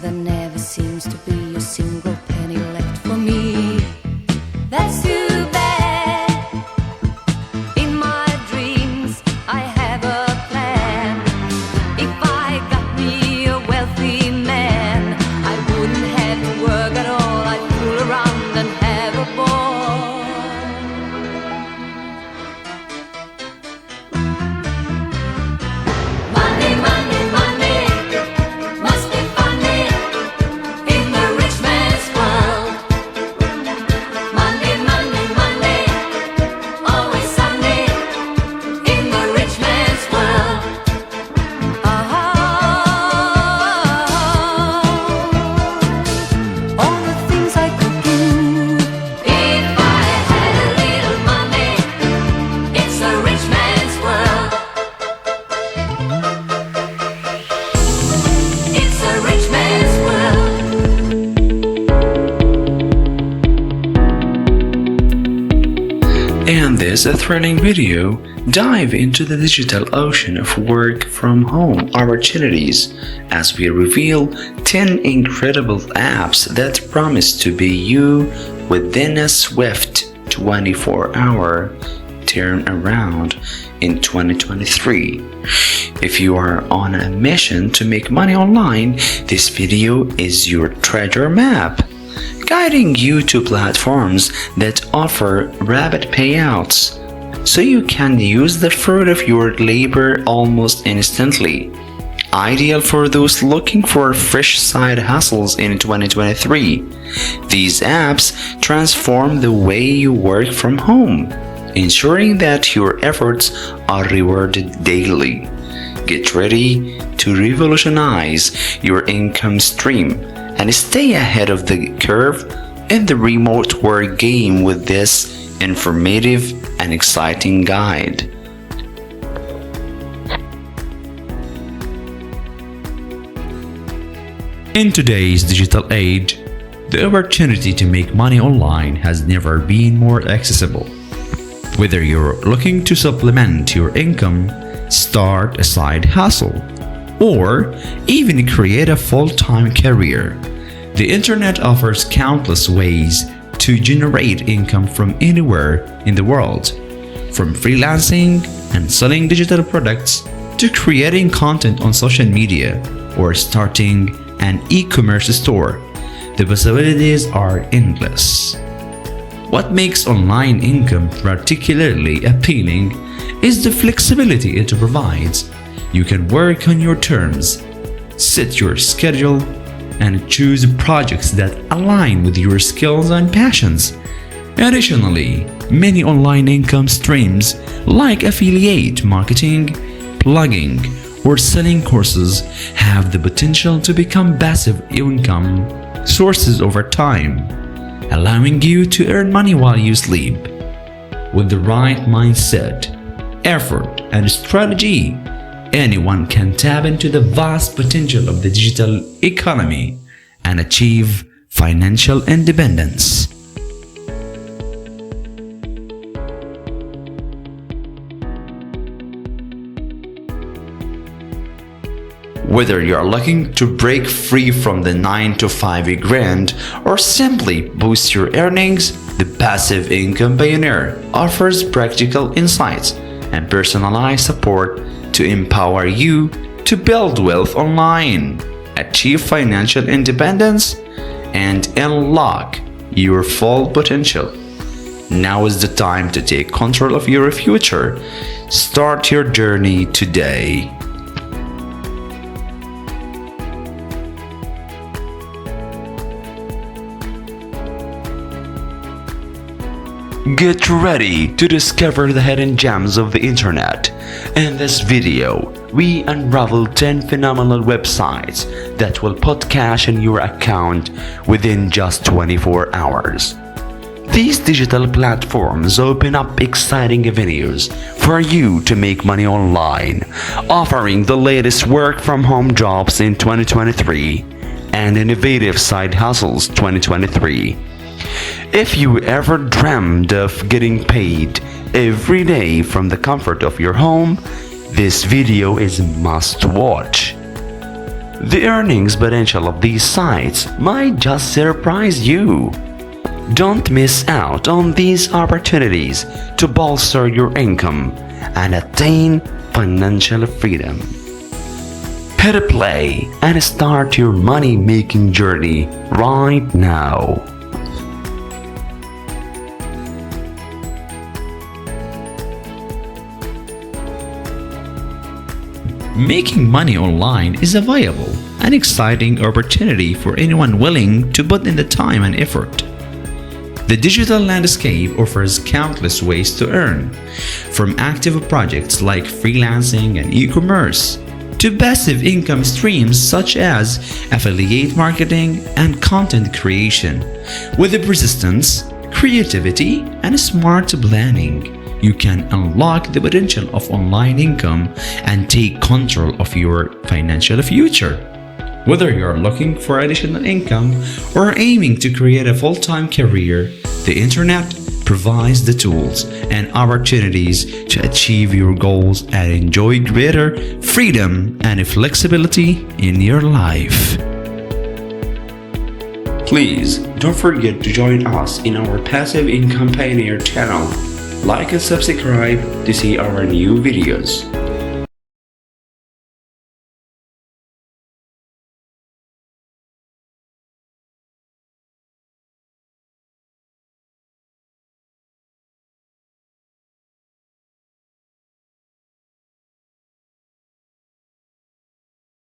there never seems to be a single penny left for me. That's too bad. In my dreams I have a plan. If I got me a wealthy man, I wouldn't have to work at all. I'd fool around and have a ball. Money, money, money must be funny in the rich man's world. Money, money, money, always sunny in the rich man's world. All the things I could do if I had a little money. It's a rich man's world. It's a rich man's world. In this thrilling video, dive into the digital ocean of work from home opportunities as we reveal 10 incredible apps that promise to be you within a swift 24-hour turnaround in 2023. If you are on a mission to make money online, this video is your treasure map, guiding you to platforms that offer rapid payouts so you can use the fruit of your labor almost instantly. Ideal for those looking for fresh side hustles in 2023. These apps transform the way you work from home, ensuring that your efforts are rewarded daily. Get ready to revolutionize your income stream and stay ahead of the curve in the remote work game with this informative and exciting guide. In today's digital age, the opportunity to make money online has never been more accessible. Whether you're looking to supplement your income, start a side hustle, or even create a full-time career, the internet offers countless ways to generate income from anywhere in the world. From freelancing and selling digital products to creating content on social media or starting an e-commerce store, the possibilities are endless. What makes online income particularly appealing is the flexibility it provides. You can work on your terms, set your schedule, and choose projects that align with your skills and passions. Additionally, many online income streams like affiliate marketing, blogging, or selling courses have the potential to become passive income sources over time, allowing you to earn money while you sleep. With the right mindset, effort, and strategy, anyone can tap into the vast potential of the digital economy and achieve financial independence. Whether you're looking to break free from the 9-to-5 grind or simply boost your earnings, the Passive Income Pioneer offers practical insights and personalized support to empower you to build wealth online, achieve financial independence, and unlock your full potential. Now is the time to take control of your future. Start your journey today. Get ready to discover the hidden gems of the internet. In this video, we unravel 10 phenomenal websites that will put cash in your account within just 24 hours. These digital platforms open up exciting avenues for you to make money online, offering the latest work from home jobs in 2023 and innovative side hustles 2023. If you ever dreamed of getting paid every day from the comfort of your home, this video is a must watch. The earnings potential of these sites might just surprise you. Don't miss out on these opportunities to bolster your income and attain financial freedom. Pay to play and start your money-making journey right now. Making money online is a viable and exciting opportunity for anyone willing to put in the time and effort. The digital landscape offers countless ways to earn, from active projects like freelancing and e-commerce to passive income streams such as affiliate marketing and content creation. With the persistence, creativity, and smart planning, you can unlock the potential of online income and take control of your financial future. Whether you're looking for additional income or aiming to create a full-time career, the internet provides the tools and opportunities to achieve your goals and enjoy greater freedom and flexibility in your life. Please don't forget to join us in our Passive Income Pioneer channel. Like and subscribe to see our new videos.